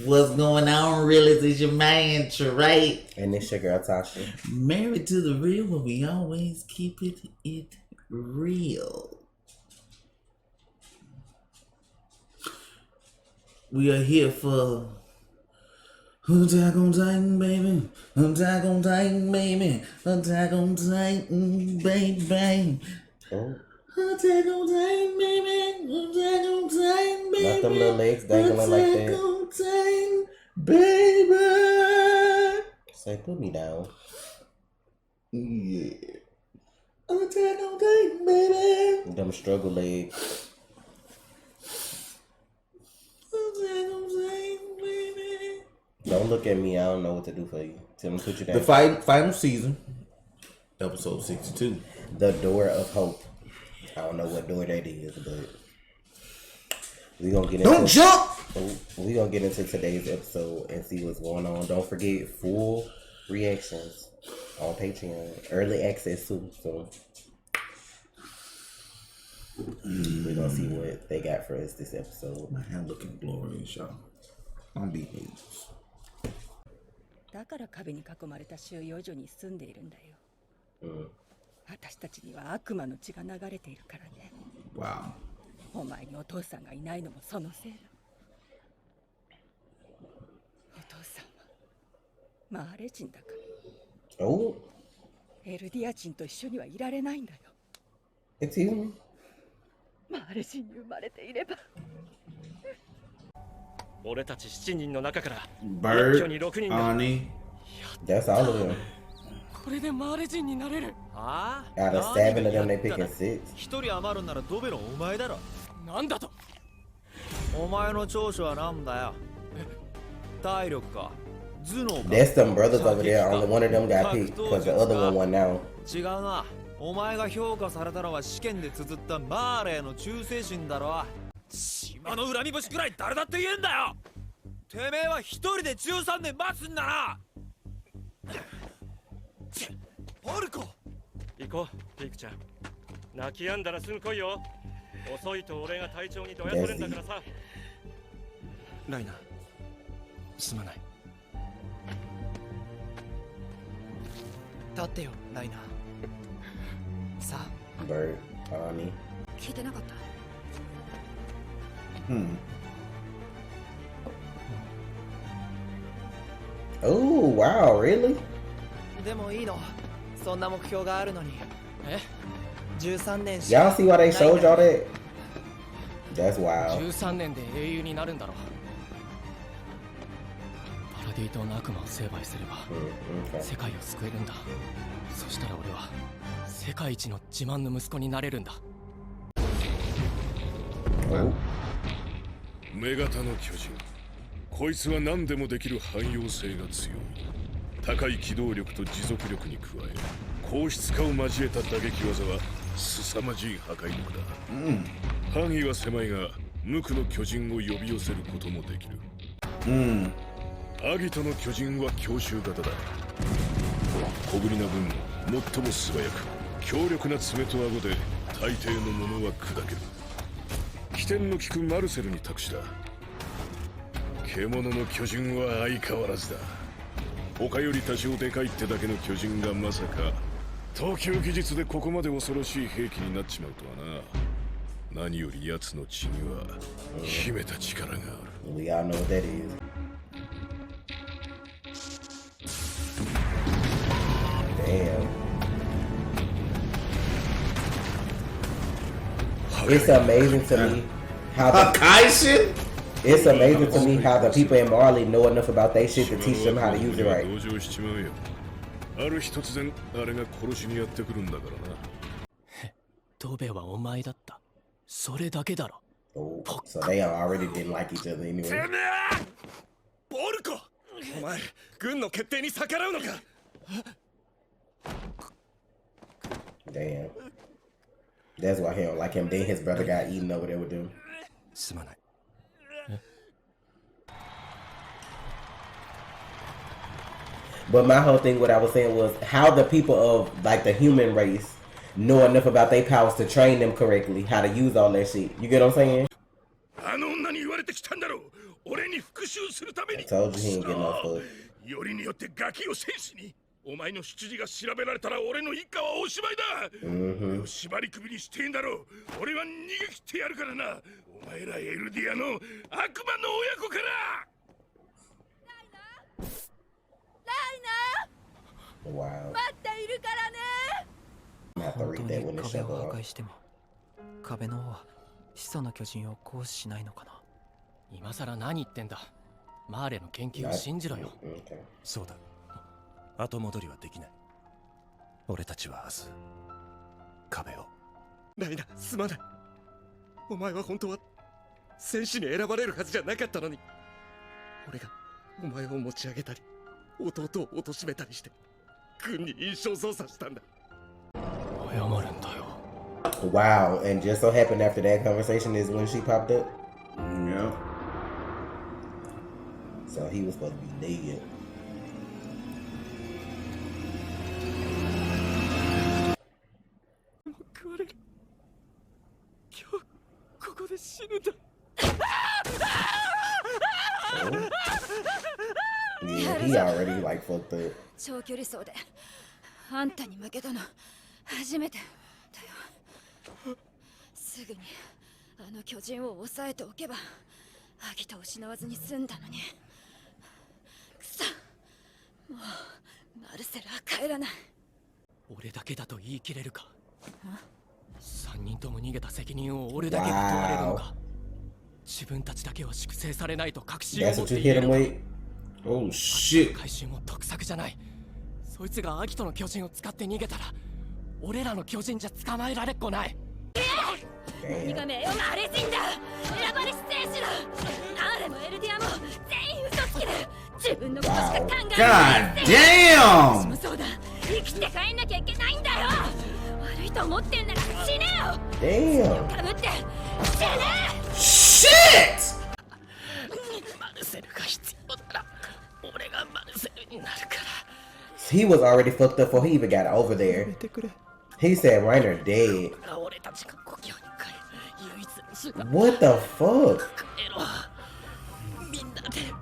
What's going on, realist? It's your man, Trey. And this your girl, Tasha. Married to the real, but we always keep it real. We are here for Attack on Titan, baby. Attack on Titan, baby. Attack on Titan, baby. Oh. Attack on Titan, baby. Attack on Titan, baby. Not them little legs dangling like that. Attack on Titan, baby. Say, put me down. Yeah. Attack on Titan, baby. Them struggle legs. Attack on Titan, baby. Don't look at me. I don't know what to do for you. Tell me to put you down. The final season, episode 62. The Door of Hope. I don't know what door that is, but we gonna get into. Don't jump. We gonna get into today's episode and see what's going on. Don't forget full reactions on Patreon, early access too. So we're gonna see what they got for us this episode. My hand looking glorious, y'all. On behaviors. だから壁に囲まれた収容所に住んでいるんだよ。私たちには悪魔の血が流れているからね。Wow. お前にお父さんがいないのもそのせいだ。お父さんはマーレ人だから。Oh, エルディア人と一緒にはいられないんだよ。 it's you. マーレ人に生まれていれば。俺たち7人の中から Bird, 一挙に6人が Ani. That's all of them. これでマーレ人になれる。ああ Out of 7 of them, they picking 6. 一人余るならドベのお前だろ。なんだと。お前の長所はなんだよ。体力か、頭脳か。 That's them brothers over there. Only one of them got picked because the other one won now. 違うな。お前が評価されたのは試験で綴ったマーレーの忠誠心だろ。島の恨み節くらい誰だって言えんだよ。てめえは一人で13年待つんだな。パルコ。行こう、ピクちゃん。泣き止んだらすぐ来いよ。遅いと俺が隊長にどやされんだからさ。ライナー、すまない。立ってよ、ライナー。さあ、 Bird, Ani. 聞いてなかった。Oh, wow, really? でもいいの。そんな目標があるのに。13年し Y'all see why they showed y'all that? That's wild. 13年で英雄になるんだろう。パラディ島の悪魔を成敗すれば Okay. 世界を救えるんだ。そしたら俺は世界一の自慢の息子になれるんだ。 Oh. 女型の巨人、こいつは何でもできる汎用性が強い。高い機動力と持続力に加え、硬質化を交えた打撃技は凄まじい破壊力だ。範囲は狭いが無垢の巨人を呼び寄せることもできる。アギトの巨人は強襲型だ。小ぶりな分最も素早く強力な爪と顎で大抵のものは砕ける。起点の利くマルセルに託した。獣の巨人は相変わらずだ。他より多少でかいってだけの巨人がまさか投球技術でここまで恐ろしい兵器になっちまうとはな。何より奴の血には秘めた力がある。 We all know what that is. Damn. It's amazing to me how the Kaishin? It's amazing to me how the people in Marley know enough about their shit to teach them how to use it right. 同情しちまうよ。ある日突然あれが殺しにやってくるんだからな。ドベはお前だった。それだけだろ。 Oh, so they already didn't like each other anyway. ボルコ。お前、軍の決定に逆らうのか。 Damn. That's why he don't like him. Then his brother got eaten over there with them. すまない。 But my whole thing, what I was saying was how the people of like the human race know enough about their powers to train them correctly, how to use all that shit. You get what I'm saying? あの女に言われてきたんだろう。俺に復讐するため I に。 told you he ain't getting no fuck. よりによってガキを戦士に。お前の出自が調べられたら俺の一家はおしまいだ。俺を縛り首にしてんだろう。俺は逃げ切ってやるからな。お前らエルディアの悪魔の親子から。 Wow. 待っているからね。 I'm gonna have to 本 read 当 that に when this 壁 show を goes 破 on. 壊しても壁の王は始祖の巨人を行使しないのかな。今さら何言ってんだ。マーレの研究を信じろよ。 Okay. そうだ。後戻りはできない。俺たちは明日壁を。ライナ、すまない。お前は本当は戦士に選ばれるはずじゃなかったのに。俺がお前を持ち上げたり弟を貶めたりして軍に印象操作したんだ。謝るんだよ。 Wow, and just so happened after that conversation is when she popped up. Yeah. So he was supposed to be dead. 食われる。今日ここで死ぬんだ。 Yeah, he already like fucked up. 長距離走であんたに負けたの初めてだよ。すぐにあの巨人を抑えておけばアギトを失わずに済んだのに。くそ、もうマルセルは帰らない。俺だけだと言い切れるか。3人とも逃げた責任を俺だけが問われるのか。自分たちだけは粛清されないと確信を That's 持っ what て you 言え hit る him のか。 with? Oh shit. 回収も得策じゃない。そいつがアギトの巨人を使って逃げたら俺らの巨人じゃ捕まえられっこない。何が名誉があれ人だ。選ばれし戦士だ。アーレもエルディアも全員嘘つきで自分のことしか考えない。 God damn. 私もそうだ。生きて帰んなきゃいけないんだよ。悪いと思ってんなら死ねよ。 Damn. かぶって死ね。 Shit. マルセルが必要なら俺がマルセルになるから。 He was already fucked up before he even got over there. He said Reiner dead. 俺たちが故郷に帰る唯一の手段。 What the fuck? みんなで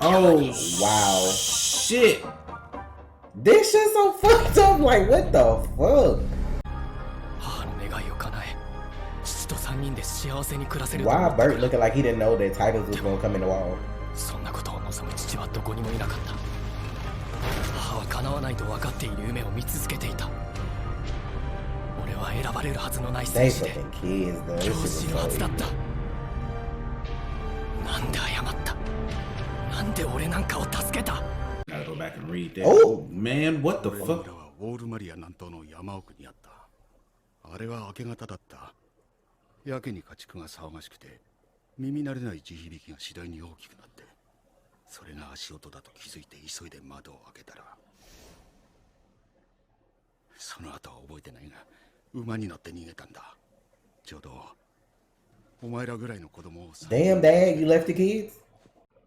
Oh Wow. shit. This shit so fucked up. Like, what the fuck? 母の願いを叶え父と3人で幸せに暮らせると Why 思った Bert looking like he didn't know that titles was gonna come in the wall? そんなことを望む父はどこにもいなかった。母は叶わないと分かっている夢を見続けていた。俺は選ばれるはずのない They 戦士で fucking kids, though. This 教 shit 師 was のは so ずだっ evil. た。なんで謝った。なんで俺なんかを助けた。 Gotta go back and read that. Oh. Man, what the 俺 fuck? らはウォールマリア南東の山奥にあった。あれは明け方だった。やけに家畜が騒がしくて耳慣れない地響きが次第に大きくなって、それが足音だと気づいて急いで窓を開けたら、その後は覚えてないが馬に乗って逃げたんだ。ちょうどお前らぐらいの子供を Damn, Dad, you left the kids?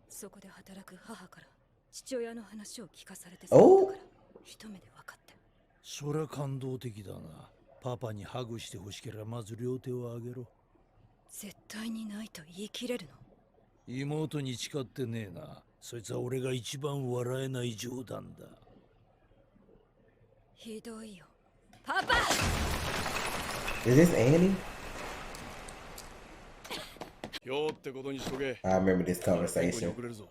そこで働く母から父親の話を聞かされておから一目で分かった。そりゃ感動的だな。パパにハグしてほしければまず両手を上げろ。絶対にないと言い切れるの。妹に誓ってねえな。そいつは俺が一番笑えない冗談だ。ひどいよ。パパ Is this Annie? 今日ってことにしとけ。 I remember this conversation. 遅れるぞ。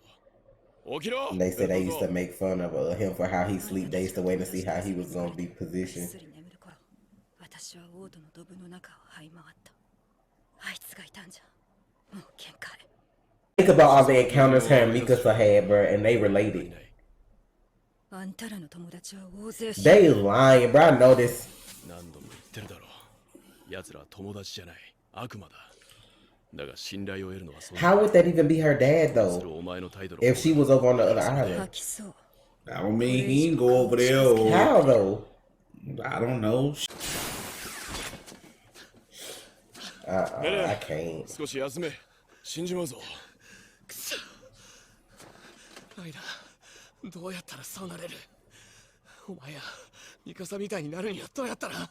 起きろ。 They said they used to make fun of him for how he sleep. They used to wait to see how he was gonna be ぐっ positioned. すり眠る頃、私は王都のドブの中を這い回った。あいつがいたんじゃもう限界。 Think about all the encounters her and Mikasa had, bro, and they related. あんたらの友達は大勢 They lying, bro. I know this. 何度も言ってるだろう。奴らは友達じゃない。悪魔だ。だが信頼を得るのはそう。 How would that even be her dad, それ though? お前の態度の If she was over on the other 吐 island. きそう。 I don't mean he ain't go over there. Or, How, though? I don't know. I can't. 少し休め。死んじまうぞ。ライダー、どうやったらそうなれる。お前やミカサみたいになるにはどうやったら。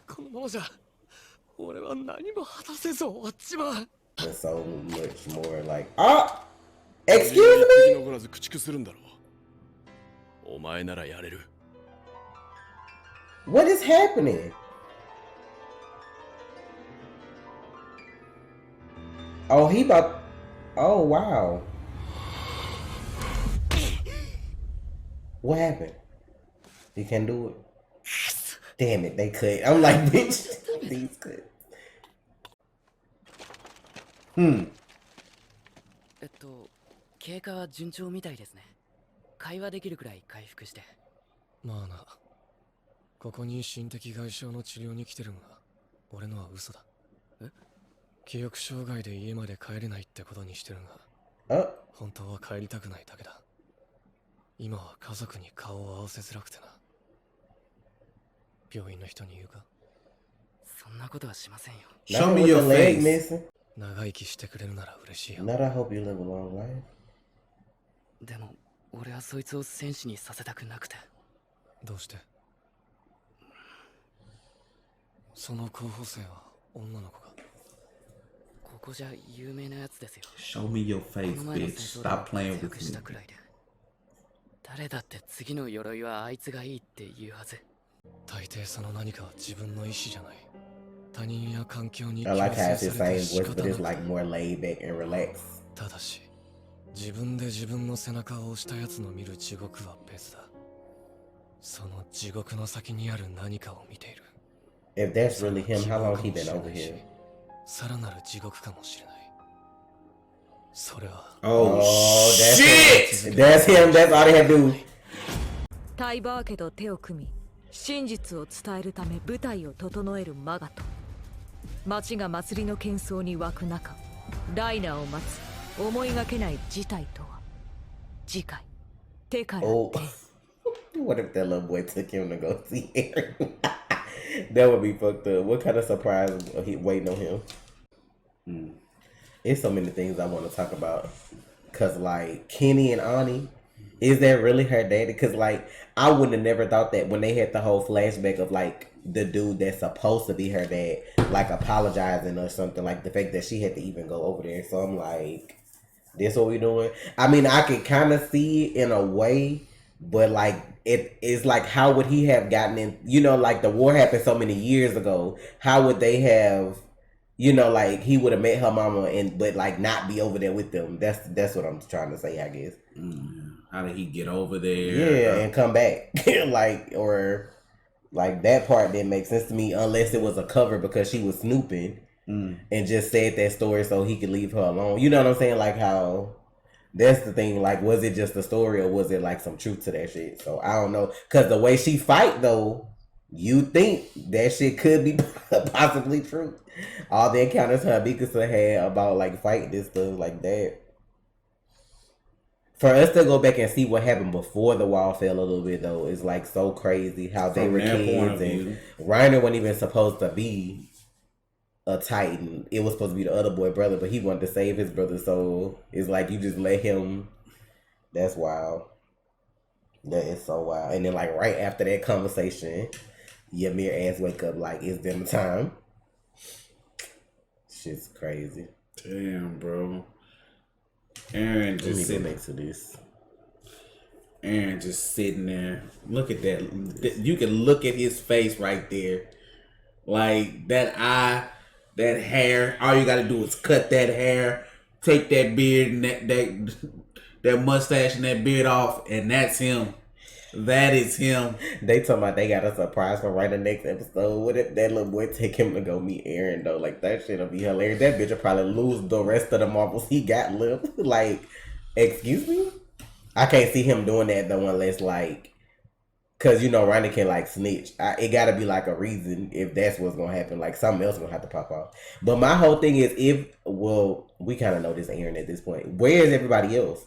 このままじゃ俺は何も果たせず終わっちまう。but so much more like, oh, excuse 次 me? 残らず駆逐するんだろう。お前ならやれる。 What is happening? Oh, he about, oh wow. What happened? He can't do it? Damn it, they could. I'm like, bitch, these could. 経過は順調みたいですね。会話できるくらい回復して。まあな。ここに心的外傷の治療に来てるが、俺のは嘘だ。え？記憶障害で家まで帰れないってことにしてるが、本当は帰りたくないだけだ。今は家族に顔を合わせづらくてな。病院の人に言うか？そんなことはしませんよ。 Show me your face. Missing. 長生きしてくれるなら嬉しいよ。 Not I hope you live a long life. でも、俺はそいつを戦士にさせたくなくて。どうして？その候補生は女の子か。ここじゃ有名なやつですよ。 Show me your face, この前の bitch. 戦争で Stop playing 活 with 躍した me. くらいで。誰だって次の鎧はあいつがいいって言うはず。大抵その何かは自分の意志じゃない。他人や環境に I like how it's 強 the 制され same て仕 voice, 方 but な it's く。 like more laid back and relaxed. ただし、自分で自分の背中を押したやつの見る地獄は別だ。その地獄の先にある何かを見ている。 If that's really him, how long he been over here? さらなる地獄かもしれない。それは。Oh, that's shit! him. That's him. That's all they have to do. タイバー家と手を組み真実を伝えるため舞台を整えるマガト。街が祭りの喧騒に沸く中、ライナーを待つ思いがけない事態とは。次回手から手。 Oh, what if that little boy took him to go see Aaron? That would be fucked up. What kind of surprise he waiting on him? It's so many things I want to talk about. Cause like Kenny and Ani, is that really her daddy? Cause like I would have never thought that when they had the whole flashback of like the dude that's supposed to be her dad, like apologizing or something, like the fact that she had to even go over there. So I'm like, this what we doing? I mean, I could kind of see it in a way, but like it's like, how would he have gotten in? You know, like the war happened so many years ago. How would they have? You know, like he would have met her mama and but like not be over there with them. That's what I'm trying to say, I guess. How did he get over there? Yeah, and come back. Like, or like that part didn't make sense to me unless it was a cover because she was snooping and just said that story so he could leave her alone. You know what I'm saying? Like how that's the thing. Like, was it just a story or was it like some truth to that shit? So I don't know. Cause the way she fight though, you think that shit could be possibly true. All the encounters her Mikasa had about like fighting this stuff like that. For us to go back and see what happened before the wall fell a little bit though is like so crazy how they were kids and Reiner wasn't even supposed to be a Titan. It was supposed to be the other boy brother, but he wanted to save his brother, so it's like you just let him. That's wild. That is so wild. And then like right after that conversation, Ymir ass wake up like it's dinner time. Shit's crazy. Damn, bro. Aaron just sitting next to this. Aaron just sitting there. Look at that. You can look at his face right there. Like that eye, that hair. All you gotta do is cut that hair, take that beard and that mustache and that beard off, and that's him. That is him. They talking about they got a surprise for right the next episode. What if that little boy take him to go meet Aaron though? Like that shit'll be hilarious. That bitch will probably lose the rest of the marbles he got left. Like, excuse me? I can't see him doing that though unless like, cause you know Ronnie can like snitch. It gotta be like a reason if that's what's gonna happen. Like something else gonna have to pop off. But my whole thing is we kind of know this Aaron at this point. Where is everybody else?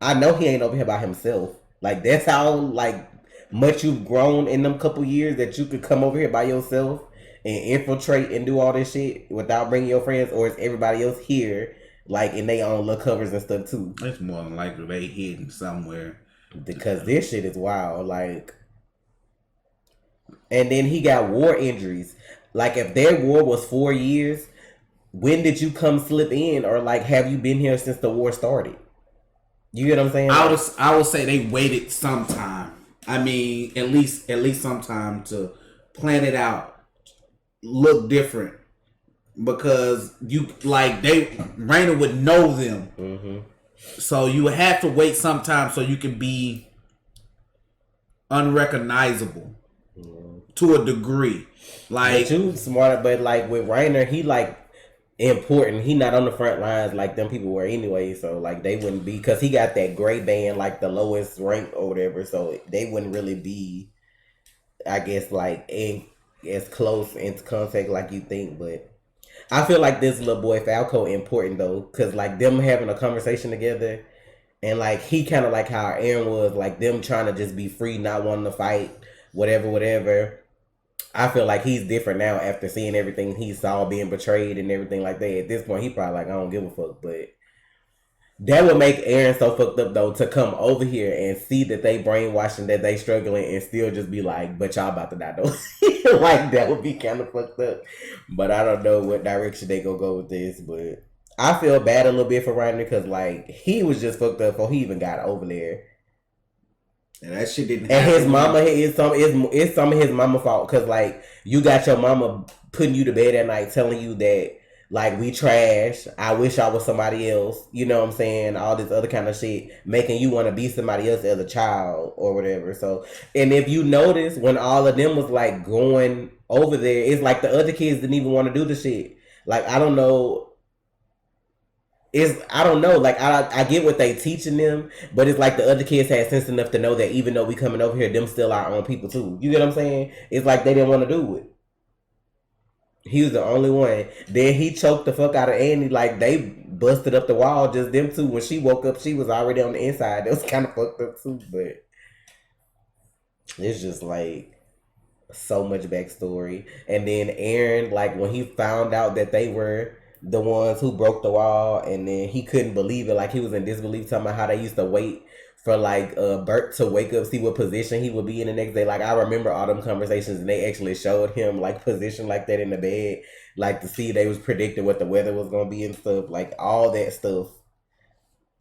I know he ain't over here by himself. Like, that's how, like, much you've grown in them couple years that you could come over here by yourself and infiltrate and do all this shit without bringing your friends, or is everybody else here, like, in their own little covers and stuff, too? It's more than likely they hidden somewhere. Because this shit is wild, like... And then he got war injuries. Like, if their war was 4 years, when did you come slip in, or like have you been here since the war started? You get what I'm saying? I would say they waited some time. I mean, at least some time to plan it out, look different, because Raina would know them, so you would have to wait some time so you can be unrecognizable to a degree. Like, but you smart, but like with Rainer, he like important. He not on the front lines like them people were anyway, so like they wouldn't be, because he got that gray band, like the lowest rank or whatever, so they wouldn't really be, I guess, like as close into contact like you think. But I feel like this little boy Falco important though, because like them having a conversation together, and like he kind of like how Aaron was, like them trying to just be free, not wanting to fight, whatever. I feel like he's different now after seeing everything he saw being betrayed and everything like that. At this point, he probably like, I don't give a fuck. But that would make Aaron so fucked up though, to come over here and see that they brainwashing, that they struggling, and still just be like, but y'all about to die though. Like, that would be kind of fucked up. But I don't know what direction they gonna go with this. But I feel bad a little bit for Ryan, because like he was just fucked up before he even got over there. And that shit didn't happen. And his mama is some of his mama fault, because like you got your mama putting you to bed at night telling you that like we trash, I wish I was somebody else, you know what I'm saying, all this other kind of shit, making you want to be somebody else as a child or whatever. So, and if you notice, when all of them was like going over there, it's like the other kids didn't even want to do the shit. Like, I don't know, like I get what they teaching them, but it's like the other kids had sense enough to know that even though we coming over here, them still our own people too. You get what I'm saying? It's like they didn't want to do it. He was the only one. Then he choked the fuck out of Annie. Like, they busted up the wall, just them two. When she woke up, she was already on the inside. That was kind of fucked up too, but it's just like so much backstory. And then Aaron, like when he found out that they were the ones who broke the wall, and then he couldn't believe it, like he was in disbelief, talking about how they used to wait for like Bert to wake up, see what position he would be in the next day. Like, I remember all them conversations, and they actually showed him like position like that in the bed, like to see they was predicting what the weather was gonna be and stuff, like all that stuff.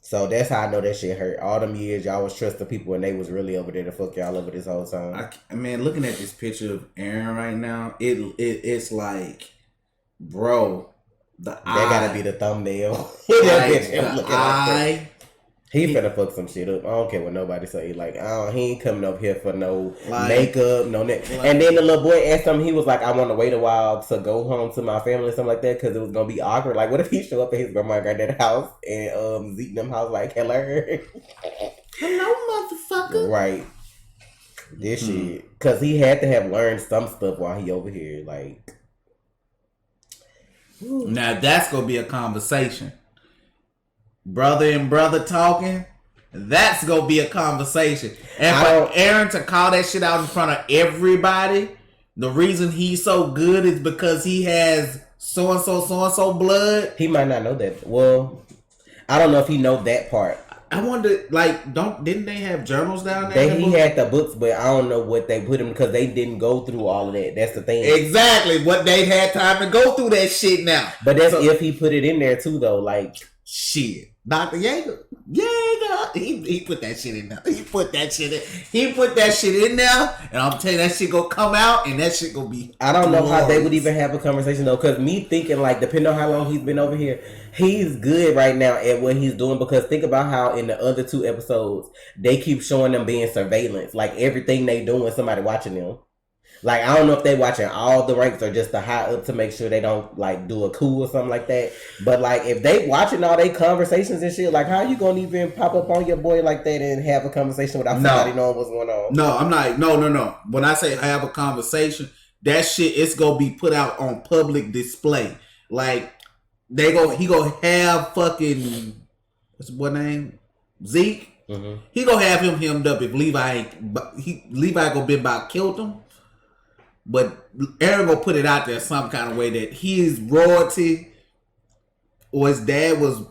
So that's how I know that shit hurt. All them years y'all was trusting people, and they was really over there to fuck y'all over this whole time. Man, looking at this picture of Aaron right now, it's like, bro, that gotta be the thumbnail. He finna fuck some shit up. I don't care what nobody say. Like, he ain't coming up here for no makeup, no net. And then the little boy asked him, he was like, I want to wait a while to go home to my family or something like that, because it was gonna be awkward. Like, what if he show up at his grandma and granddad's house, and Zeke them house like, hello, motherfucker. Right. This shit, because he had to have learned some stuff while he over here. Like, now that's gonna be a conversation. Brother and brother talking, that's gonna be a conversation. And for Aaron to call that shit out in front of everybody, the reason he's so good is because he has so and so blood. He might not know that. Well, I don't know if he know that part. I wonder, like, didn't they have journals down there? He had the books, but I don't know what they put him, because they didn't go through all of that. That's the thing. Exactly. What they had time to go through that shit now. But that's if he put it in there too, though. Like, shit. Dr. Yeager, he put that shit in there. He put that shit in there, and I'm telling you, that shit gonna come out, and that shit gonna be. I don't know how they would even have a conversation though, because me thinking, like, depending on how long he's been over here, he's good right now at what he's doing. Because think about how in the other 2 episodes they keep showing them being surveillance, like everything they doing, somebody watching them. Like, I don't know if they watching all the ranks or just the high up to make sure they don't, like, do a coup or something like that. But, like, if they watching all their conversations and shit, like, how you gonna even pop up on your boy like that and have a conversation without somebody knowing what's going on? No, I'm not. No. When I say I have a conversation, that shit, it's gonna be put out on public display. Like, he gonna have fucking, what's the boy name? Zeke? Mm-hmm. He gonna have him hemmed up if Levi gonna be about killed him. But Aaron gonna put it out there some kind of way that he is royalty, or his dad was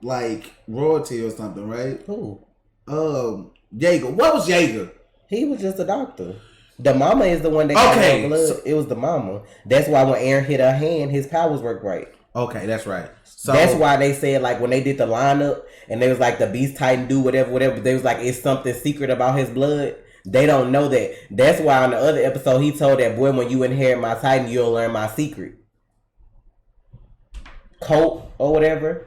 like royalty or something, right? Who? Yeager. What was Yeager? He was just a doctor. The mama is the one that got Okay, her blood. so- It was the mama. That's why when Aaron hit her hand, his powers worked right. Okay, that's right. So That's why they said, like, when they did the lineup and they was like, the Beast Titan do whatever. They was like, it's something secret about his blood. They don't know that. That's why on the other episode, he told that boy, when you inherit my Titan, you'll learn my secret. Colt or whatever.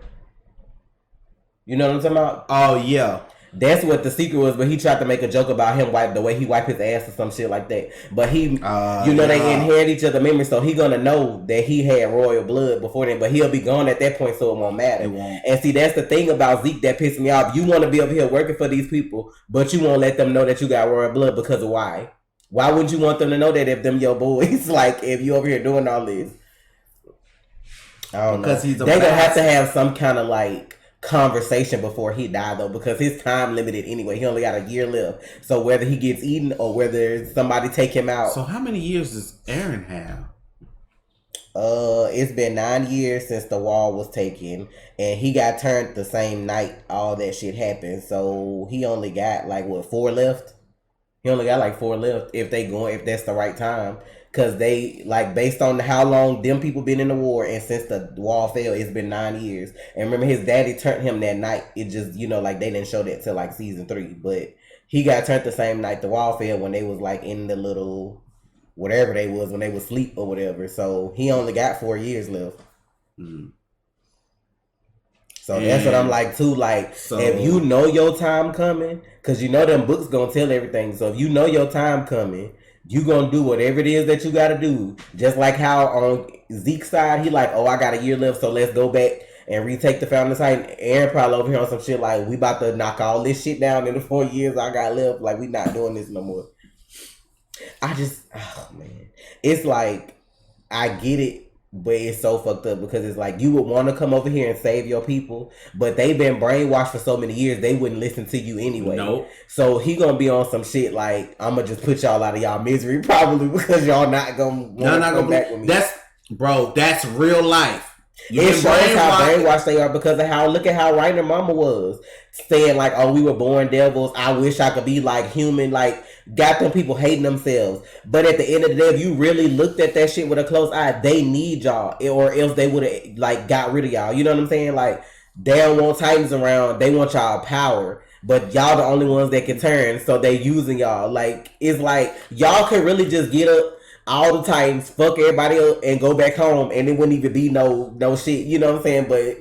You know what I'm talking about? Oh yeah. That's what the secret was, but he tried to make a joke about him the way he wiped his ass or some shit like that. But he, they inherit each other memories, so he gonna know that he had royal blood before then. But he'll be gone at that point, so it won't matter. It won't. And see, that's the thing about Zeke that pissed me off. You want to be over here working for these people, but you won't let them know that you got royal blood because of why? Why wouldn't you want them to know that if them your boys? Like, if you over here doing all this, I don't know. They gonna have to have some kind of like conversation before he died though, because his time limited anyway. He only got a year left, so whether he gets eaten or whether somebody take him out. So how many years does Aaron have? It's been 9 years since the wall was taken, and he got turned the same night all that shit happened. So he only got like 4 left. He only got like 4 left if that's the right time. Cause they like, based on how long them people been in the war, and since the wall fell, it's been 9 years. And remember, his daddy turned him that night. It just, like, they didn't show that till like season 3, but he got turned the same night the wall fell, when they was like in the little whatever they was, when they was asleep or whatever. So he only got 4 years left. So that's what I'm like too. Like, if you know your time coming, cause them books gonna tell everything. So if you know your time coming, you gonna do whatever it is that you gotta do. Just like how on Zeke's side, he like, oh, I got a year left, so let's go back and retake the Fountain of Titan. Aaron probably over here on some shit like, we about to knock all this shit down in the 4 years I got left. Like, we not doing this no more. Oh man, it's like, I get it, but it's so fucked up, because it's like, you would want to come over here and save your people, but they've been brainwashed for so many years, they wouldn't listen to you anyway. Nope. So he gonna be on some shit like, I'm gonna just put y'all out of y'all misery, probably, because y'all not gonna come back with me. That's real life. It shows how brainwashed they are, because of look at how Reiner mama was saying like, oh, we were born devils, I wish I could be like human, like, got them people hating themselves. But at the end of the day, if you really looked at that shit with a close eye, they need y'all, or else they would have like got rid of y'all. You know what I'm saying? Like, they don't want Titans around, they want y'all power, but y'all the only ones that can turn, so they using y'all. Like, it's like, y'all could really just get up all the Titans, fuck everybody up, and go back home, and it wouldn't even be no shit. You know what I'm saying? But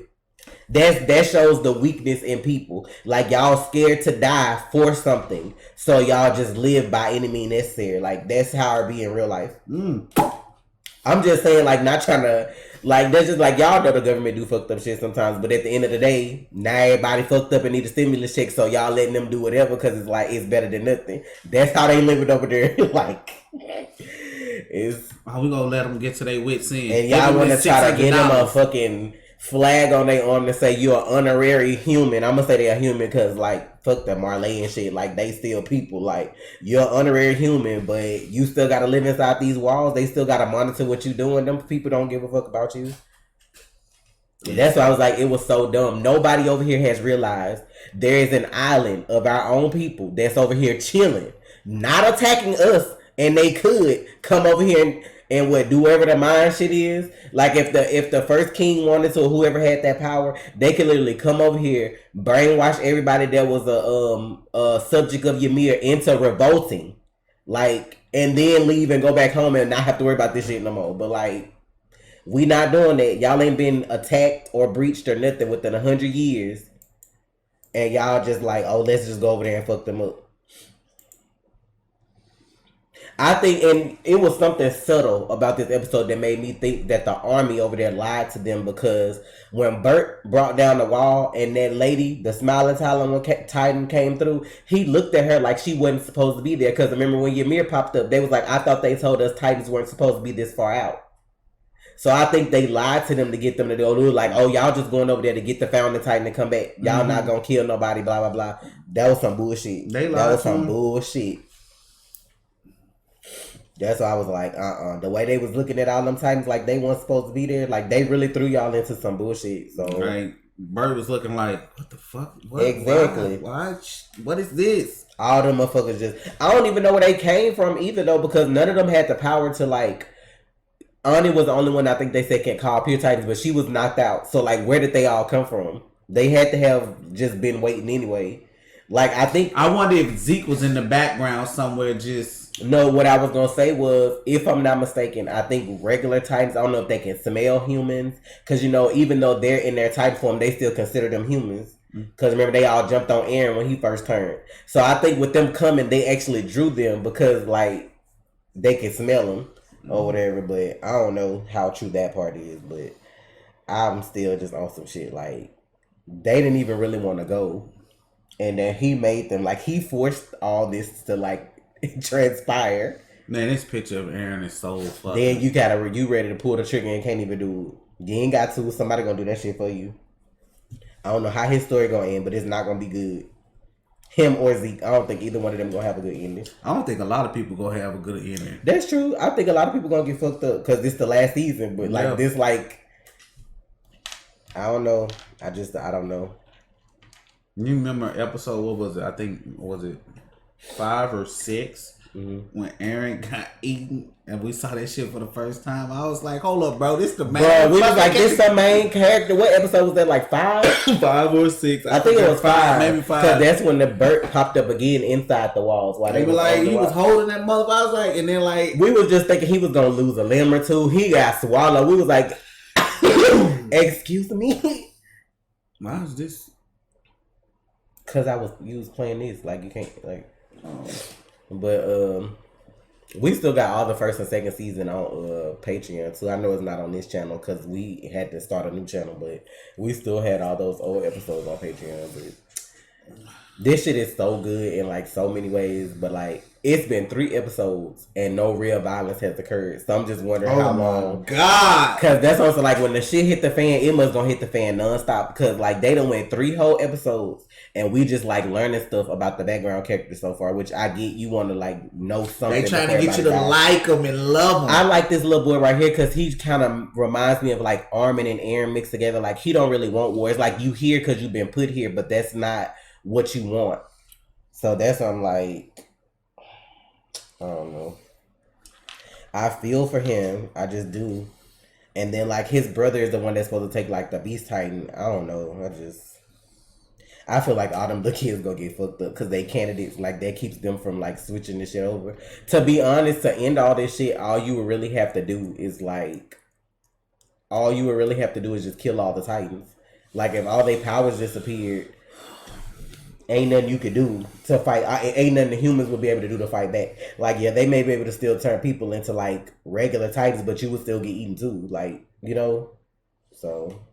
that shows the weakness in people. Like, y'all scared to die for something, so y'all just live by any means necessary. Like, that's how it be in real life. I'm just saying, like, not trying to, like, that's just like, y'all know the government do fucked up shit sometimes, but at the end of the day, now everybody fucked up and need a stimulus check, so y'all letting them do whatever, because it's like, it's better than nothing. That's how they living over there. Like, it's, we gonna let them get to their wits end, and y'all want to try to get them a fucking flag on their arm to say you're an honorary human. I'm gonna say they're a human, because like, fuck the Marley and shit, like, they still people. Like, you're an honorary human, but you still gotta live inside these walls. They still gotta monitor what you doing. Them people don't give a fuck about you. That's why I was like, it was so dumb. Nobody over here has realized there is an island of our own people that's over here chilling, not attacking us, and they could come over here and do whatever the mind shit is. Like, if the first king wanted to, or whoever had that power, they could literally come over here, brainwash everybody that was a subject of Ymir into revolting, like, and then leave and go back home and not have to worry about this shit no more. But like, we not doing that. Y'all ain't been attacked or breached or nothing within 100 years, and y'all just like, oh, let's just go over there and fuck them up. I think, and it was something subtle about this episode that made me think that the army over there lied to them, because when Bert brought down the wall and that lady, the smiling Titan came through, he looked at her like she wasn't supposed to be there, because remember when Ymir popped up, they was like, I thought they told us Titans weren't supposed to be this far out. So I think they lied to them to get them to go, like, oh, y'all just going over there to get the Founding Titan and come back. Y'all not gonna kill nobody, blah, blah, blah. That was some bullshit. That was some bullshit. That's why I was like, the way they was looking at all them Titans, like they weren't supposed to be there, like they really threw y'all into some bullshit. So right, Bird was looking like, what the fuck? What, Exactly. Why? What is this? All them motherfuckers just... I don't even know where they came from either, though, because none of them had the power to, like... Ani was the only one I think they said can call pure titans, but she was knocked out. So, like, where did they all come from? They had to have just been waiting anyway. Like, I wonder if Zeke was in the background somewhere just... No, what I was going to say was, if I'm not mistaken, I think regular titans, I don't know if they can smell humans. Because, you know, even though they're in their titan form, they still consider them humans. Because remember, they all jumped on Eren when he first turned. So I think with them coming, they actually drew them because, like, they can smell them or whatever. But I don't know how true that part is. But I'm still just on some shit. Like, they didn't even really want to go. And then he made them, like, he forced all this to, like, transpire. Man, this picture of Eren is so fucking... Then you ready to pull the trigger and can't even do it. You ain't got to. Somebody gonna do that shit for you. I don't know how his story gonna end, but it's not gonna be good. Him or Zeke, I don't think either one of them gonna have a good ending. I don't think a lot of people gonna have a good ending. That's true. I think a lot of people gonna get fucked up because this the last season. But like this, like I don't know. I don't know. You remember episode? What was it? I think was it 5 or 6 when Eren got eaten and we saw that shit for the first time. I was like, hold up, bro, this the main. Bro, we was like, this the main character. What episode was that? Like 5, 5 or 6. I think it was 5. Maybe 5. Because that's when the bird popped up again inside the walls. While they were like, he was holding that motherfucker. I was like, and then like we was just thinking he was gonna lose a limb or two. He got swallowed. We was like, excuse me. Why is this? Cause you was playing this, like you can't like, but we still got all the first and second season on Patreon too. I know it's not on this channel because we had to start a new channel, but we still had all those old episodes on Patreon. But this shit is so good in like so many ways, but like it's been 3 episodes and no real violence has occurred. So I'm just wondering how long. God, because that's also like when the shit hit the fan, it must gonna hit the fan nonstop. Because like they done went 3 whole episodes. And we just like learning stuff about the background characters so far, which I get. You want to like know something. They trying to get you to like them and love them. I like this little boy right here because he kind of reminds me of like Armin and Eren mixed together. Like he don't really want war. It's like you here because you've been put here, but that's not what you want. So that's what I'm like. I don't know. I feel for him. I just do. And then like his brother is the one that's supposed to take like the Beast Titan. I don't know. I feel like all them little kids gonna get fucked up because they candidates, like that keeps them from like switching this shit over. To be honest, to end all this shit, all you would really have to do is just kill all the Titans. Like if all their powers disappeared, ain't nothing you could do to fight. Ain't nothing the humans would be able to do to fight back. Like yeah, they may be able to still turn people into like regular Titans, but you would still get eaten too. Like you know, so.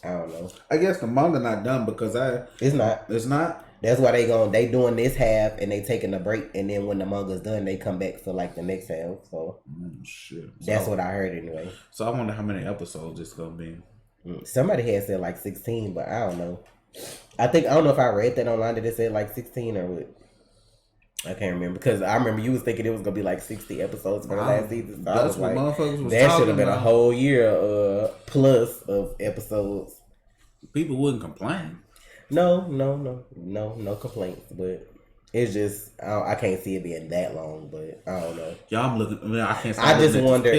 I don't know. I guess the manga not done because it's not. It's not. That's why they doing this half and they taking a break, and then when the manga's done, they come back for like the next half. So shit. That's what I heard anyway. So I wonder how many episodes it's gonna be. Somebody had said like 16, but I don't know. I don't know if I read that online. Did it say like 16 or what? I can't remember because I remember you was thinking it was gonna be like 60 episodes for the last season. So That's what motherfuckers was that should have been a whole year plus of episodes. People wouldn't complain. No complaints. But it's just I can't see it being that long. But I don't know. Y'all, I'm looking. I mean, I can't. I just wonder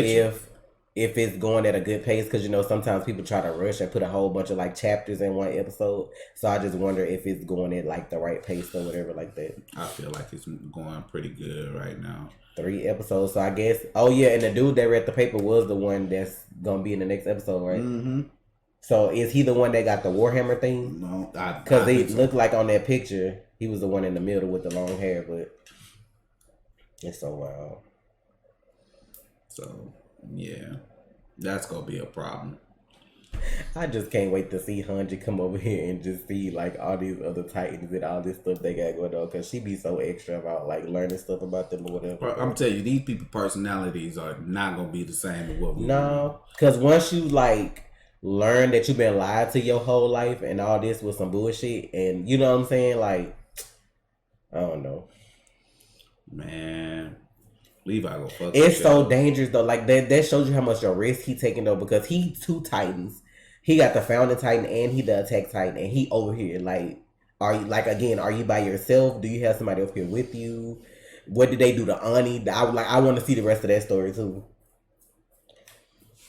if it's going at a good pace because you know sometimes people try to rush and put a whole bunch of like chapters in one episode. So I just wonder if it's going at like the right pace or whatever like that. I feel like it's going pretty good right now. 3 episodes, so I guess. Oh yeah, and the dude that read the paper was the one that's gonna be in the next episode, right? Mm-hmm. So is he the one that got the Warhammer thing? No, because they looked like on that picture he was the one in the middle with the long hair, but it's so wild. So. Yeah, that's gonna be a problem. I just can't wait to see Hanji come over here and just see like all these other Titans and all this stuff they got going on because she be so extra about like learning stuff about them or whatever. Bro, I'm telling you, these people personalities are not gonna be the same as what we No, because once you like learn that you've been lied to your whole life and all this was some bullshit, and you know what I'm saying, like I don't know, man. Levi go fuck. It's so dangerous though. Like that shows you how much of risk he taking though, because he 2 Titans. He got the Founding Titan and he the Attack Titan, and he over here. Like, are you are you by yourself? Do you have somebody up here with you? What did they do to Ani? I want to see the rest of that story too.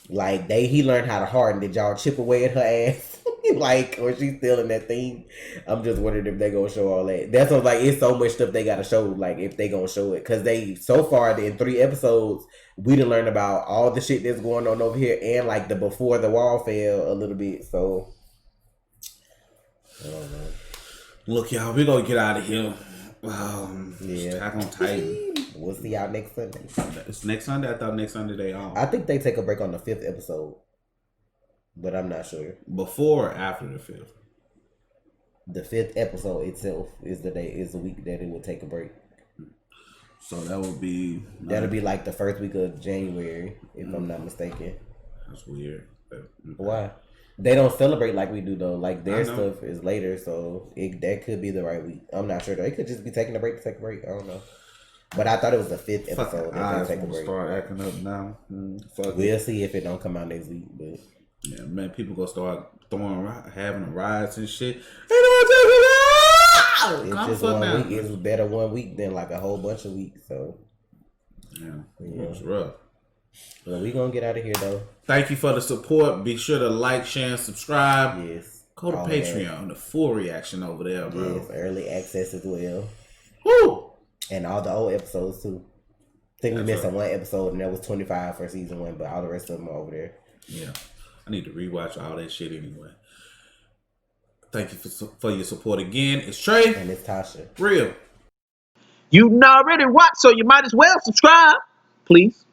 Like he learned how to harden. Did y'all chip away at her ass? Like, or she's still in that thing? I'm just wondering if they gonna show all that. That's what, like, it's so much stuff they gotta show. Like, if they gonna show it, because they so far in 3 episodes we done learn about all the shit that's going on over here, and like the before the wall fell a little bit. So I don't know. Look, y'all, we gonna get out of here. Yeah, Attack on Titan. We'll see y'all next Sunday. It's next Sunday. I thought next Sunday they off. I think they take a break on the 5th episode, but I'm not sure. Before or after the 5th? The 5th episode itself is the week that it would take a break. So that would be that'll be like the first week of January, if I'm not mistaken. That's weird. Why? They don't celebrate like we do though. Like their stuff is later, so that could be the right week. I'm not sure though. It could just be taking a break to take a break. I don't know. But I thought it was the 5th episode that they take a break. Start acting up now. We'll see if it don't come out next week. But yeah, man, people gonna start having riots and shit. It's just 1 week. It's better 1 week than like a whole bunch of weeks. So yeah, it's rough. Well, we gonna get out of here though. Thank you for the support. Be sure to like, share, and subscribe. Yes. Go to Patreon. The full reaction over there, bro. Yes, early access as well. Woo! And all the old episodes too. I think we missed on 1 episode, and that was 25 for season 1, but all the rest of them are over there. Yeah, I need to rewatch all that shit anyway. Thank you for your support again. It's Trey. And it's Tasha. Real. You already watched, so you might as well subscribe. Please.